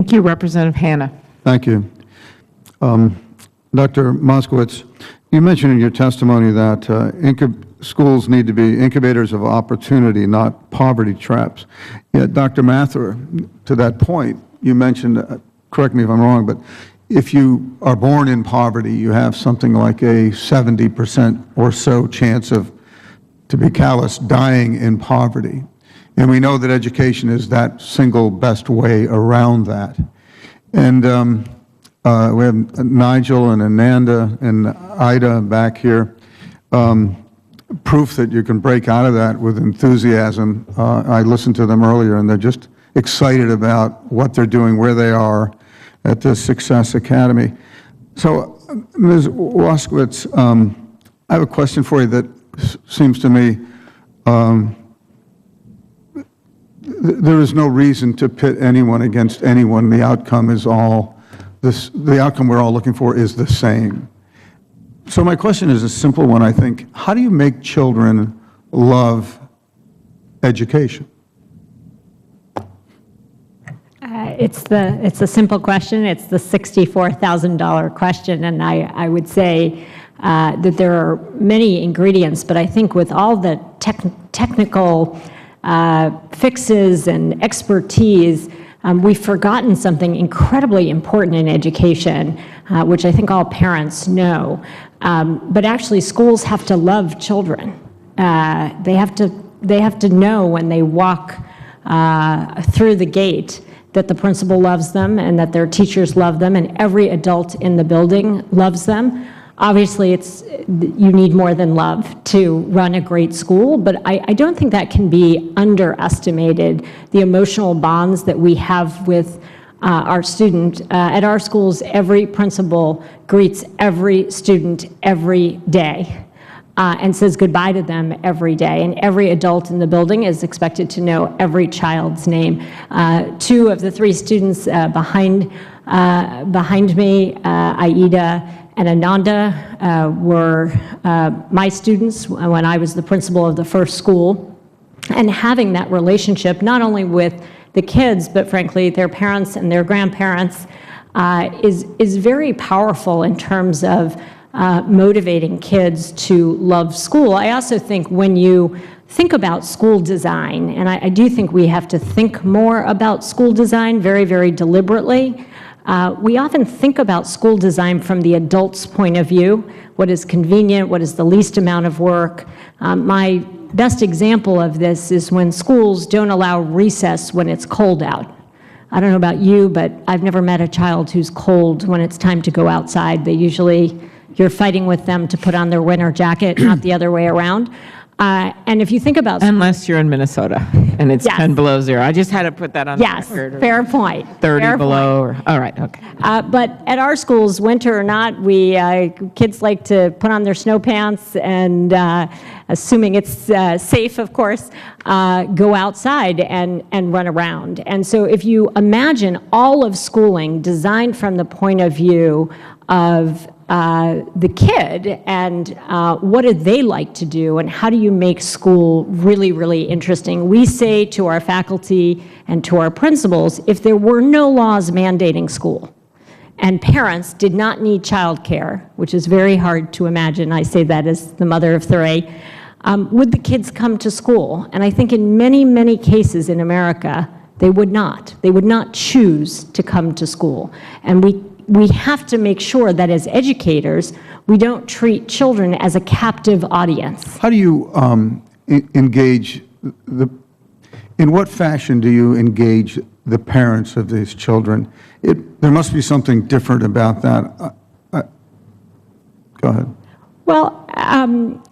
Thank you, Representative Hanna. Thank you. Dr. Moskowitz, you mentioned in your testimony that schools need to be incubators of opportunity, not poverty traps. Yet, Dr. Mathur, to that point, you mentioned, correct me if I'm wrong, but if you are born in poverty, you have something like a 70% or so chance of, to be callous, dying in poverty. And we know that education is that single best way around that. And we have Nigel and Ananda and Ida back here. Proof that you can break out of that with enthusiasm. I listened to them earlier, and they're just excited about what they're doing, where they are at the Success Academy. So, Ms. Moskowitz, I have a question for you that seems to me there is no reason to pit anyone against anyone. The outcome is all this. The outcome we're all looking for is the same. So my question is a simple one, I think. How do you make children love education? It's a simple question. It's the $64,000 question, and I would say that there are many ingredients, but I think with all the technical fixes and expertise, we've forgotten something incredibly important in education, which I think all parents know. But actually, schools have to love children. They have to know when they walk through the gate that the principal loves them and that their teachers love them and every adult in the building loves them. Obviously, you need more than love to run a great school, but I don't think that can be underestimated, the emotional bonds that we have with our student. At our schools, every principal greets every student every day and says goodbye to them every day, and every adult in the building is expected to know every child's name. Two of the three students behind me, Aida and Ananda, were my students when I was the principal of the first school. And having that relationship, not only with the kids, but frankly, their parents and their grandparents, is very powerful in terms of motivating kids to love school. I also think when you think about school design, and I do think we have to think more about school design very, very deliberately. We often think about school design from the adult's point of view, what is convenient, what is the least amount of work. My best example of this is when schools don't allow recess when it's cold out. I don't know about you, but I've never met a child who's cold when it's time to go outside. They usually, you're fighting with them to put on their winter jacket, not the other way around. And if you think about... Unless you're in Minnesota and it's 10 below zero. I just had to put that on the record. Yes, fair point. 30 below. Or, all right, okay. But at our schools, winter or not, kids like to put on their snow pants and, assuming it's safe, of course, go outside and run around. And so if you imagine all of schooling designed from the point of view of the kid and what do they like to do and how do you make school really, really interesting. We say to our faculty and to our principals, if there were no laws mandating school and parents did not need childcare, which is very hard to imagine, I say that as the mother of three, would the kids come to school? And I think in many, many cases in America, they would not. They would not choose to come to school. And we have to make sure that as educators, we don't treat children as a captive audience. How do you engage in what fashion do you engage the parents of these children? There must be something different about that. Go ahead. Well,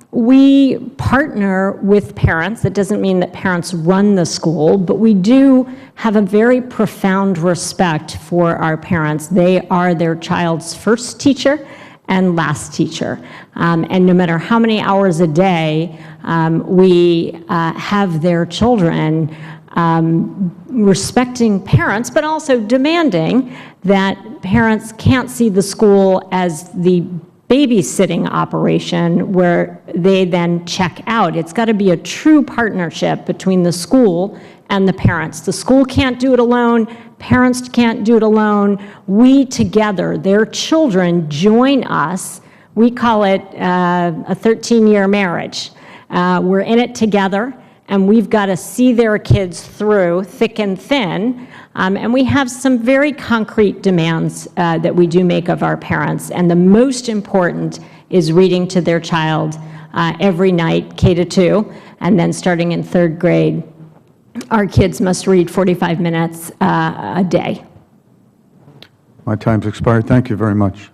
we partner with parents. That doesn't mean that parents run the school, but we do have a very profound respect for our parents. They are their child's first teacher and last teacher. And no matter how many hours a day we have their children, respecting parents, but also demanding that parents can't see the school as the babysitting operation where they then check out. It's got to be a true partnership between the school and the parents. The school can't do it alone. Parents can't do it alone. We together, their children, join us. We call it a 13-year marriage. We're in it together, and we've got to see their kids through thick and thin. And we have some very concrete demands that we do make of our parents. And the most important is reading to their child every night, K-2, and then starting in 3rd grade, our kids must read 45 minutes a day. My time's expired. Thank you very much.